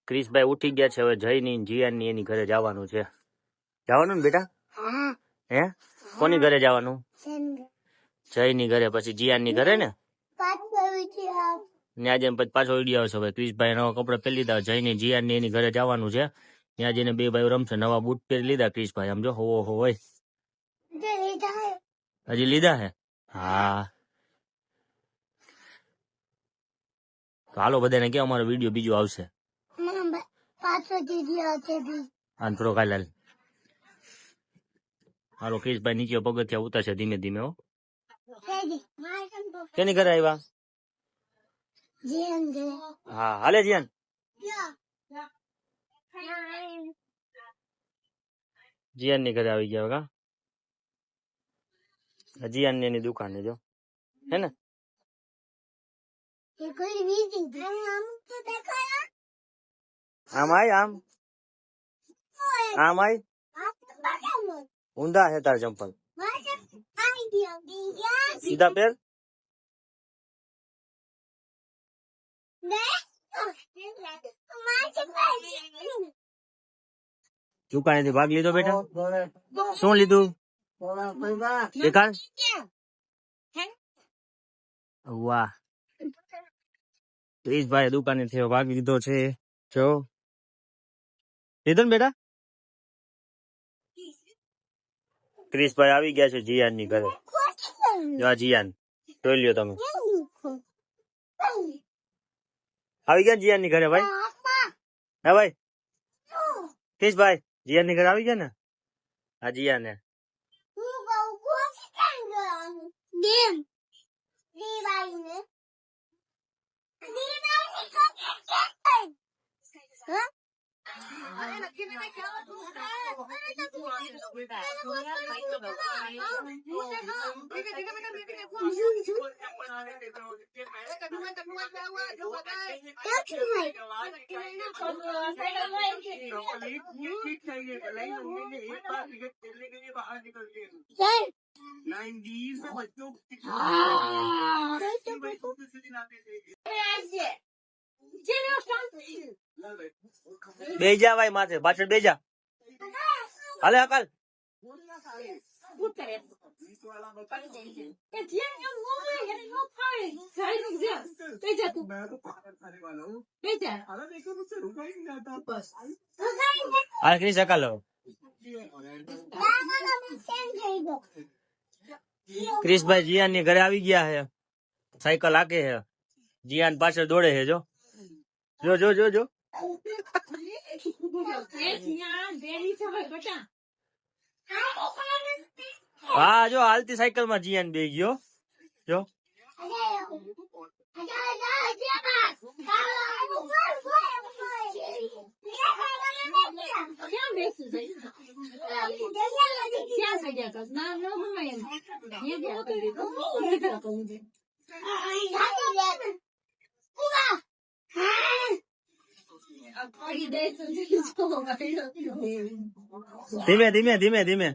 ક્રિશભાઈ ઉઠી ગયા છે, હવે જયની જીયાની એની ઘરે જવાનું છે. જવાનું ને બેટા? હે કોની ઘરે જવાનું? જયની ઘરે, પછી જીયાની ઘરે ને ત્યાં જઈને પછી પાછો વિડીયો આવશે. હવે ક્રિશભાઈ નવા કપડા પહેરી લીધા, જયની જીયાની એની ઘરે જવાનું છે. ત્યાં જઈને બે ભાઈઓ રમશે. નવા બૂટ પહેરી લીધા ક્રિશભાઈ, સમજો. હોય હજી લીધા હે? હા. તો હાલો બધાને કે અમારો વિડીયો બીજો આવશે. થોડો કાલે હાલો ક્રિશભાઈ નીચે પગથિયા ઉતારશે ધીમે ધીમે. હો કેની ઘરે આવ્યા? હા હાલે જીયાન. જીયાન ની ઘરે આવી ગયા કા? જીયાન ની એની દુકાને જો હે ને. આમ આય આમ આય ઊંધા હે તાર ચંપલ, સીધા પેર. દુકાને થી ભાગ લીધો બેટા? શું લીધું દેખાડ? વાહ, ક્રિશભાઈ દુકાને થી ભાગ લીધો છે. જો લીધો ને બેટા? ક્રિશભાઈ આવી ગયા છે જીયાન ની ઘરે. જો જીયાન જોઈ લ્યો તમે. આવી ગયા જીયાન ની ઘરે ભાઈ? હા ભાઈ ક્રિશભાઈ જીયાન ની ઘરે આવી ગયા ને? હા જીયાન ને બેજા ભાઈ માથે પાછળ બેજા. હાલે અકાલ. હાલ ક્રિશ અકાલ. ક્રિશભાઈ જીયાન ની ઘરે આવી ગયા હે. સાયકલ હાકે હે. જીયાન પાછળ દોડે છે. જો જો જો જો જો. હા જો હાલતી સાયકલ માં જીયાન બે ગયો. જો ધીમે ધીમે ધીમે ધીમે.